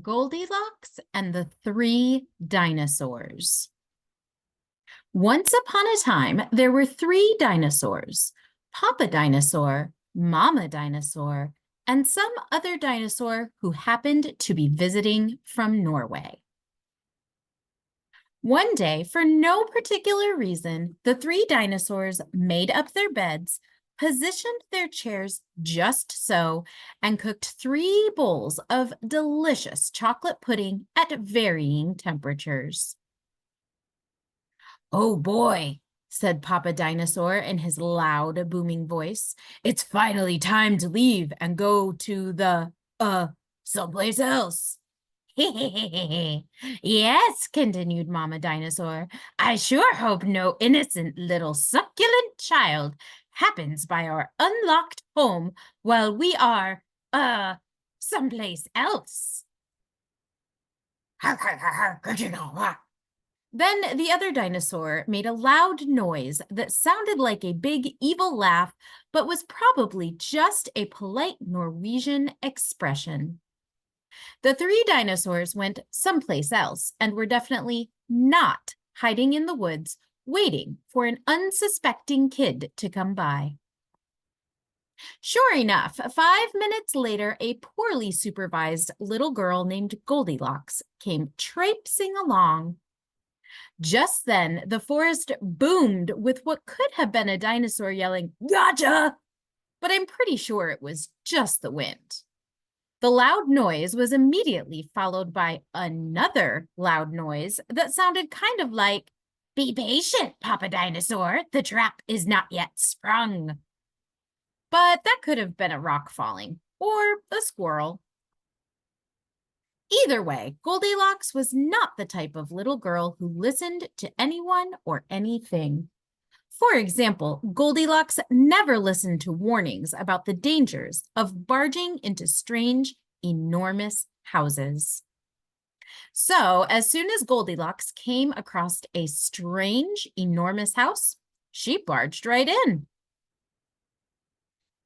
Goldilocks and the Three Dinosaurs. Once upon a time, there were three dinosaurs: Papa Dinosaur, Mama Dinosaur, and some other dinosaur who happened to be visiting from Norway. One day, for no particular reason, the three dinosaurs made up their beds, positioned their chairs just so, and cooked 3 bowls of delicious chocolate pudding at varying temperatures. "Oh boy," said Papa Dinosaur in his loud, booming voice. "It's finally time to leave and go to someplace else." "Yes," continued Mama Dinosaur. "I sure hope no innocent little succulent child happens by our unlocked home while we are, someplace else." Then the other dinosaur made a loud noise that sounded like a big evil laugh, but was probably just a polite Norwegian expression. The three dinosaurs went someplace else and were definitely not hiding in the woods, waiting for an unsuspecting kid to come by. Sure enough, 5 minutes later, a poorly supervised little girl named Goldilocks came traipsing along. Just then, the forest boomed with what could have been a dinosaur yelling, "Gotcha!" But I'm pretty sure it was just the wind. The loud noise was immediately followed by another loud noise that sounded kind of like, "Be patient, Papa Dinosaur, the trap is not yet sprung." But that could have been a rock falling or a squirrel. Either way, Goldilocks was not the type of little girl who listened to anyone or anything. For example, Goldilocks never listened to warnings about the dangers of barging into strange, enormous houses. So, as soon as Goldilocks came across a strange, enormous house, she barged right in.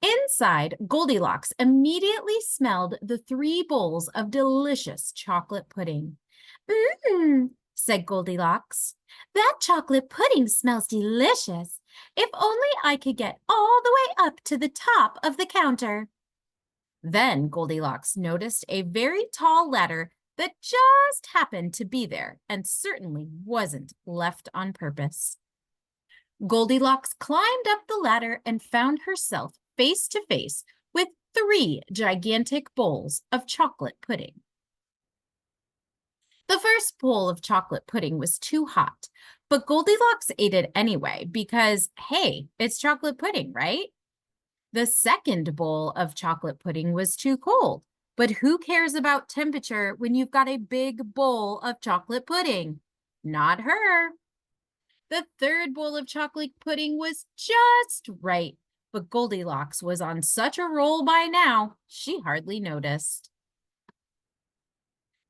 Inside, Goldilocks immediately smelled the 3 bowls of delicious chocolate pudding. "Mmm," said Goldilocks. "That chocolate pudding smells delicious. If only I could get all the way up to the top of the counter." Then Goldilocks noticed a very tall ladder that just happened to be there and certainly wasn't left on purpose. Goldilocks climbed up the ladder and found herself face to face with 3 gigantic bowls of chocolate pudding. The first bowl of chocolate pudding was too hot, but Goldilocks ate it anyway because, hey, it's chocolate pudding, right? The second bowl of chocolate pudding was too cold, but who cares about temperature when you've got a big bowl of chocolate pudding? Not her. The third bowl of chocolate pudding was just right, but Goldilocks was on such a roll by now, she hardly noticed.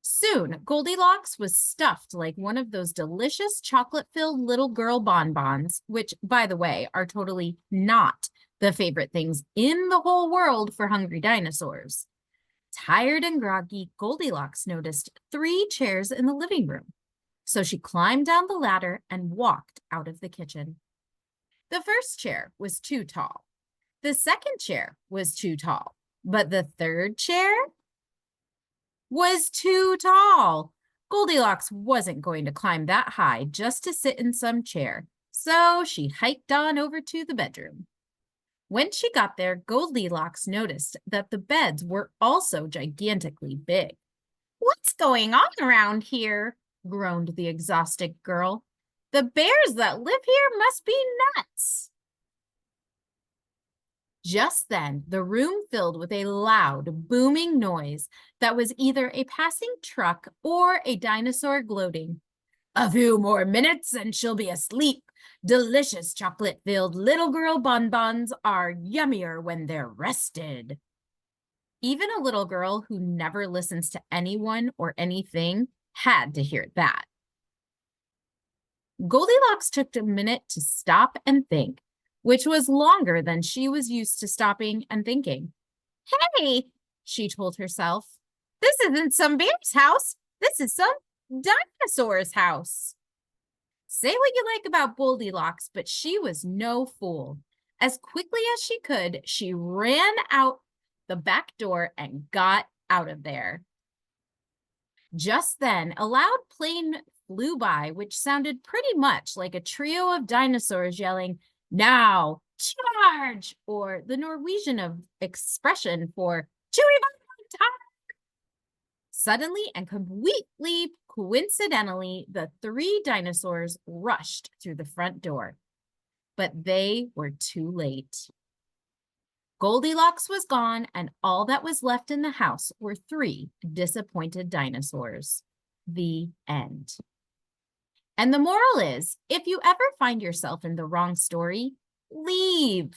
Soon, Goldilocks was stuffed like one of those delicious chocolate-filled little girl bonbons, which, by the way, are totally not the favorite things in the whole world for hungry dinosaurs. Tired and groggy, Goldilocks noticed 3 chairs in the living room. So she climbed down the ladder and walked out of the kitchen. The first chair was too tall. The second chair was too tall, but the third chair was too tall. Goldilocks wasn't going to climb that high just to sit in some chair, so she hiked on over to the bedroom. When she got there, Goldilocks noticed that the beds were also gigantically big. "What's going on around here?" groaned the exhausted girl. "The bears that live here must be nuts." Just then, the room filled with a loud, booming noise that was either a passing truck or a dinosaur gloating. "A few more minutes and she'll be asleep. Delicious chocolate-filled little girl bonbons are yummier when they're rested." Even a little girl who never listens to anyone or anything had to hear that. Goldilocks took a minute to stop and think, which was longer than she was used to stopping and thinking. "Hey," she told herself, This isn't some bear's house. This is some dinosaur's house. Say what you like about Goldilocks, but she was no fool. As quickly as she could, she ran out the back door and got out of there. Just then, a loud plane flew by, which sounded pretty much like a trio of dinosaurs yelling, "Now, charge!" or the Norwegian expression for "Chewy time." Suddenly and completely coincidentally, the three dinosaurs rushed through the front door, but they were too late. Goldilocks was gone, and all that was left in the house were three disappointed dinosaurs. The end. And the moral is, if you ever find yourself in the wrong story, leave.